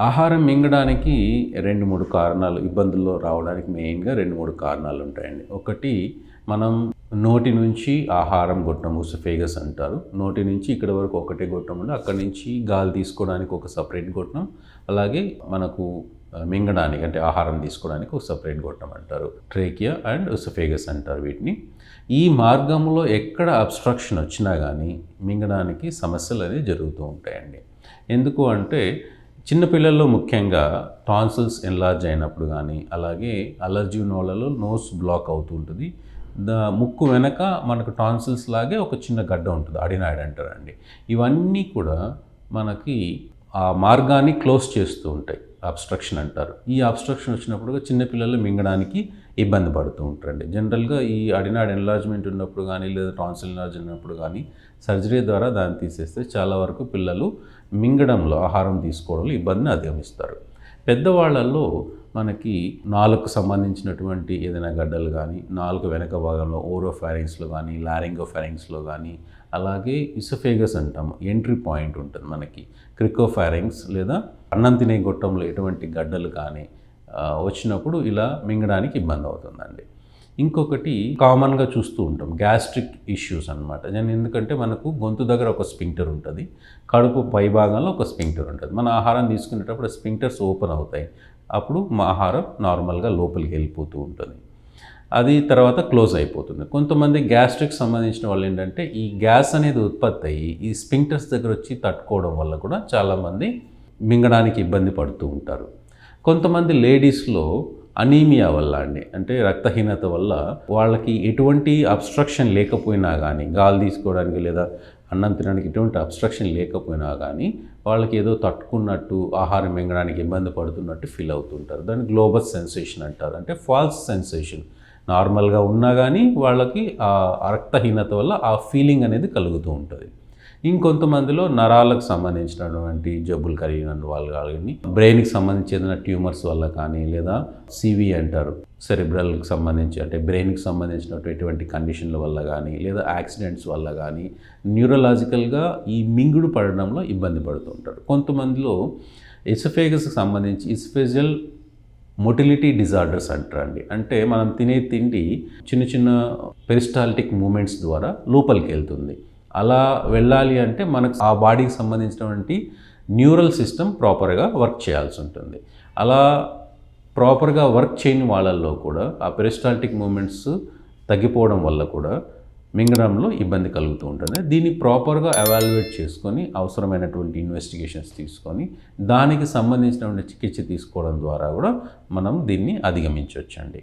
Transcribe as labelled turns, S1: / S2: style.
S1: ఆహారం మింగడానికి 2, 3 కారణాలు ఇబ్బందుల్లో రావడానికి మెయిన్‌గా 2, 3 కారణాలు ఉంటాయండి. ఒకటి మనం నోటి నుంచి ఆహారం గొట్టం ఓసోఫేగస్ అంటారు. నోటి నుంచి ఇక్కడి వరకు ఒకటే గొట్టం ఉండి అక్కడి నుంచి గాలి తీసుకోవడానికి ఒక సెపరేట్ గొట్టం. అలాగే మనకు మింగడానికి అంటే ఆహారం తీసుకోవడానికి ఒక సెపరేట్ గొట్టం అంటారు. ట్రేకియా అండ్ ఓసోఫేగస్ అంటారు వీటిని. ఈ మార్గంలో ఎక్కడ అబ్‌స్ట్రక్షన్ వచ్చినా గానీ మింగడానికి సమస్యలు అనేవి జరుగుతూ ఉంటాయండి. ఎందుకు అంటే చిన్న పిల్లల్లో ముఖ్యంగా టాన్సిల్స్ ఎన్లార్జ్ అయినప్పుడు కానీ అలాగే అలర్జీ ఉన్న వాళ్ళలో నోస్ బ్లాక్ అవుతూ ఉంటుంది. ముక్కు వెనక మనకు టాన్సిల్స్ లాగే ఒక చిన్న గడ్డ ఉంటుంది, అడినాయిడ్ అంటారండి. ఇవన్నీ కూడా మనకి ఆ మార్గాన్ని క్లోజ్ చేస్తూ ఉంటాయి, అబ్స్ట్రక్షన్ అంటారు. ఈ అబ్స్ట్రక్షన్ వచ్చినప్పుడు చిన్నపిల్లలు మింగడానికి ఇబ్బంది పడుతూ ఉంటారండి. జనరల్గా ఈ అడినాయిడ్ ఎన్లార్జ్మెంట్ ఉన్నప్పుడు కానీ లేదా టాన్సిల్ ఎన్లార్జ్ ఉన్నప్పుడు కానీ సర్జరీ ద్వారా దాన్ని తీసేస్తే చాలా వరకు పిల్లలు మింగడంలో ఆహారం తీసుకోవడంలో ఇబ్బందిని అధిగమిస్తారు. పెద్దవాళ్ళల్లో మనకి నాలుకకు సంబంధించినటువంటి ఏదైనా గడ్డలు కానీ, నాలుక వెనక భాగంలో ఓరోఫారింగ్స్లో కానీ, లారింగోఫారింగ్స్లో కానీ, అలాగే ఇసోఫేగస్ అంటాము, ఎంట్రీ పాయింట్ ఉంటుంది మనకి, క్రికోఫారింగ్స్ లేదా అన్నం తినే గొట్టంలో ఎటువంటి గడ్డలు కానీ వచ్చినప్పుడు ఇలా మింగడానికి ఇబ్బంది అవుతుందండి. ఇంకొకటి కామన్గా చూస్తూ ఉంటాం గ్యాస్ట్రిక్ ఇష్యూస్ అనమాట. ఎందుకంటే మనకు గొంతు దగ్గర ఒక స్పింక్టర్ ఉంటుంది, కడుపు పై భాగంలో ఒక స్పింక్టర్ ఉంటుంది. మన ఆహారం తీసుకునేటప్పుడు స్పింక్టర్స్ ఓపెన్ అవుతాయి, అప్పుడు మా ఆహారం నార్మల్గా లోపలికి వెళ్ళిపోతూ ఉంటుంది, అది తర్వాత క్లోజ్ అయిపోతుంది. కొంతమంది గ్యాస్ట్రిక్ సంబంధించిన వాళ్ళు ఏంటంటే ఈ గ్యాస్ అనేది ఉత్పత్తి అయ్యి ఈ స్పింక్టర్స్ దగ్గర వచ్చి తట్టుకోవడం వల్ల కూడా చాలామంది మింగడానికి ఇబ్బంది పడుతూ ఉంటారు. కొంతమంది లేడీస్లో అనీమియా వల్ల అంటే రక్తహీనత వల్ల వాళ్ళకి ఎటువంటి అబ్స్ట్రక్షన్ లేకపోయినా కానీ, గాలి తీసుకోవడానికి లేదా అన్నం తినడానికి ఎటువంటి అబ్స్ట్రక్షన్ లేకపోయినా కానీ వాళ్ళకి ఏదో తట్టుకున్నట్టు, ఆహారం మింగడానికి ఇబ్బంది పడుతున్నట్టు ఫీల్ అవుతుంటారు. దాన్ని గ్లోబస్ సెన్సేషన్ అంటారు. అంటే ఫాల్స్ సెన్సేషన్, నార్మల్గా ఉన్నా కానీ వాళ్ళకి ఆ రక్తహీనత వల్ల ఆ ఫీలింగ్ అనేది కలుగుతూ ఉంటుంది. ఇంకొంతమందిలో నరాలకు సంబంధించినటువంటి జబ్బులు కలిగిన వాళ్ళు కానీ, బ్రెయిన్కి సంబంధించి ఏదైనా ట్యూమర్స్ వల్ల కానీ, లేదా సివి అంటారు, సెరిబ్రల్కి సంబంధించి అంటే బ్రెయిన్కి సంబంధించినటువంటి కండిషన్ల వల్ల కానీ, లేదా యాక్సిడెంట్స్ వల్ల కానీ న్యూరలాజికల్గా ఈ మింగుడు పడడంలో ఇబ్బంది పడుతూ ఉంటారు. కొంతమందిలో ఎసోఫేగస్కి సంబంధించి ఇస్ఫేజియల్ మొటిలిటీ డిజార్డర్స్ అంటారండి. అంటే మనం తినే తిండి చిన్న చిన్న పెరిస్టాల్టిక్ మూమెంట్స్ ద్వారా లోపలికి వెళ్తుంది. అలా వెళ్ళాలి అంటే మనకు ఆ బాడీకి సంబంధించినటువంటి న్యూరల్ సిస్టమ్ ప్రాపర్గా వర్క్ చేయాల్సి ఉంటుంది. అలా ప్రాపర్గా వర్క్ చేయని వాళ్ళల్లో కూడా ఆ పెరిస్టాల్టిక్ మూమెంట్స్ తగ్గిపోవడం వల్ల కూడా మింగడంలో ఇబ్బంది కలుగుతూ ఉంటుంది. దీన్ని ప్రాపర్గా ఎవాల్యుయేట్ చేసుకొని అవసరమైనటువంటి ఇన్వెస్టిగేషన్స్ తీసుకొని దానికి సంబంధించినటువంటి చికిత్స తీసుకోవడం ద్వారా కూడా మనం దీన్ని అధిగమించవచ్చండి.